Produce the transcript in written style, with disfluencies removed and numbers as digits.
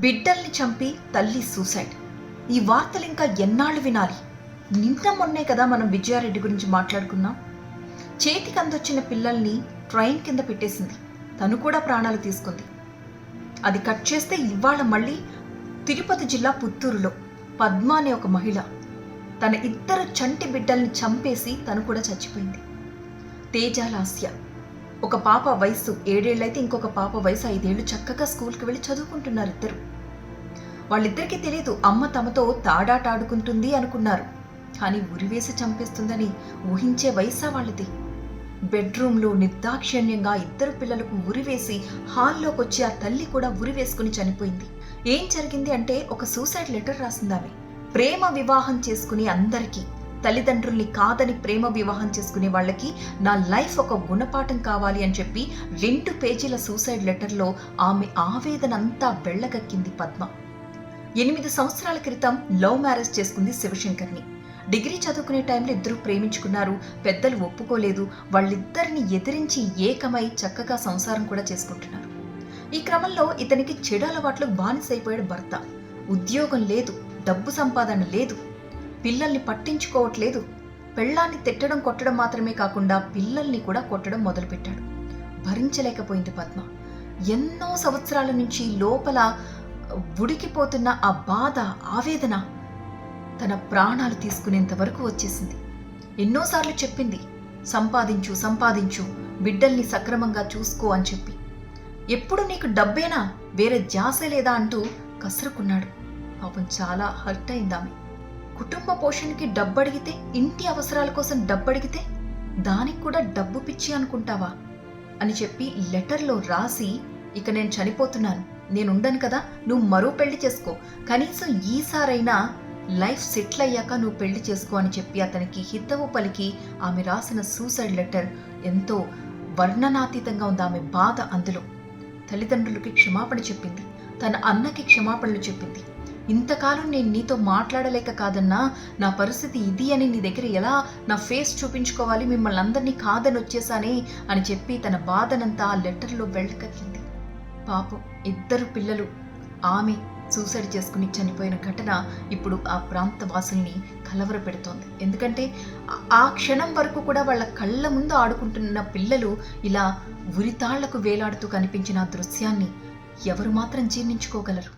బిడ్డల్ని చంపి తల్లి సూసైడ్. ఈ వార్తలు ఇంకా ఎన్నాళ్ళు వినాలి? నిన్న మొన్నే కదా మనం విజయారెడ్డి గురించి మాట్లాడుకున్నాం. చేతికి అందొచ్చిన పిల్లల్ని ట్రైన్ కింద పెట్టేసింది, తను కూడా ప్రాణాలు తీసుకుంది. అది కట్ చేస్తే ఇవాళ మళ్ళీ తిరుపతి జిల్లా పుత్తూరులో పద్మ అనే ఒక మహిళ తన ఇద్దరు చంటి బిడ్డల్ని చంపేసి తను కూడా చచ్చిపోయింది. తేజాలాస్య, ఒక పాప వయసు 7 ఏళ్ళైతే ఇంకొక పాప వయసు 5 ఏళ్ళు, చక్కగా స్కూల్కి వెళ్ళి చదువుకుంటున్నారు ఇద్దరు. వాళ్ళిద్దరికీ తెలియదు అమ్మ తమతో తాడాట ఆడుకుంటుంది అనుకున్నారు, కానీ ఉరివేసి చంపేస్తుందని ఊహించే వయసా వాళ్ళది. బెడ్రూమ్లో నిర్దాక్షిణ్యంగా ఇద్దరు పిల్లలకు ఉరివేసి హాల్లోకి వచ్చి ఆ తల్లి కూడా ఉరివేసుకుని చనిపోయింది. ఏం జరిగింది అంటే ఒక సూసైడ్ లెటర్ రాసింది ఆమె. ప్రేమ వివాహం చేసుకుని అందరికీ, తల్లిదండ్రుల్ని కాదని ప్రేమ వివాహం చేసుకునే వాళ్ళకి నా లైఫ్ ఒక గుణపాఠం కావాలి అని చెప్పి 2 పేజీల సూసైడ్ లెటర్లో ఆమె ఆవేదన అంతా వెళ్ళగక్కింది పద్మ. 8 సంవత్సరాల క్రితం లవ్ మ్యారేజ్ చేసుకుంది శివశంకర్ని. డిగ్రీ చదువుకునే టైంలో ఇద్దరు ప్రేమించుకున్నారు, పెద్దలు ఒప్పుకోలేదు. వాళ్ళిద్దరిని ఎదిరించి ఏకమై చక్కగా సంసారం కూడా చేసుకుంటున్నారు. ఈ క్రమంలో ఇతనికి చెడు అలవాట్లు బానిసైపోయాడు భర్త. ఉద్యోగం లేదు, డబ్బు సంపాదన లేదు, పిల్లల్ని పట్టించుకోవట్లేదు. పెళ్ళాన్ని తిట్టడం కొట్టడం మాత్రమే కాకుండా పిల్లల్ని కూడా కొట్టడం మొదలుపెట్టాడు. భరించలేకపోయింది పద్మ. ఎన్నో సంవత్సరాల నుంచి లోపల ఉడికిపోతున్న ఆ బాధ, ఆవేదన తన ప్రాణాలు తీసుకునేంత వరకు వచ్చేసింది. ఎన్నోసార్లు చెప్పింది, సంపాదించు సంపాదించు, బిడ్డల్ని సక్రమంగా చూసుకో అని చెప్పి. ఎప్పుడు నీకు డబ్బేనా, వేరే ధ్యాసే లేదా అంటూ కసురుకున్నాడు. పాపం చాలా హర్ట్ అయిందామె. కుటుంబ పోషణకి డబ్బు అడిగితే, ఇంటి అవసరాల కోసం డబ్బు అడిగితే దానికి కూడా డబ్బు పిచ్చి అనుకుంటావా అని చెప్పి లెటర్లో రాసి, ఇక నేను చనిపోతున్నాను, నేనుండను కదా, నువ్వు మరో పెళ్లి చేసుకో, కనీసం ఈసారైనా లైఫ్ సెటిల్ అయ్యాక నువ్వు పెళ్లి చేసుకో అని చెప్పి అతనికి హితవు పలికి ఆమె రాసిన సూసైడ్ లెటర్ ఎంతో వర్ణనాతీతంగా ఉంది. ఆమె బాధ అందులో. తల్లిదండ్రులకి క్షమాపణ చెప్పింది, తన అన్నకి క్షమాపణలు చెప్పింది. ఇంతకాలం నేను నీతో మాట్లాడలేక కాదన్నా, నా పరిస్థితి ఇది అని నీ దగ్గర ఎలా నా ఫేస్ చూపించుకోవాలి, మిమ్మల్ని అందరినీ కాదని వచ్చేసానే అని చెప్పి తన బాధనంతా ఆ లెటర్లో వెళ్ళకక్కింది. పాపం ఇద్దరు పిల్లలు. ఆమె సూసైడ్ చేసుకుని చనిపోయిన ఘటన ఇప్పుడు ఆ ప్రాంత వాసుల్ని కలవర పెడుతోంది. ఎందుకంటే ఆ క్షణం వరకు కూడా వాళ్ళ కళ్ళ ముందు ఆడుకుంటున్న పిల్లలు ఇలా ఉరితాళ్లకు వేలాడుతూ కనిపించిన ఆ దృశ్యాన్ని ఎవరు మాత్రం జీర్ణించుకోగలరు?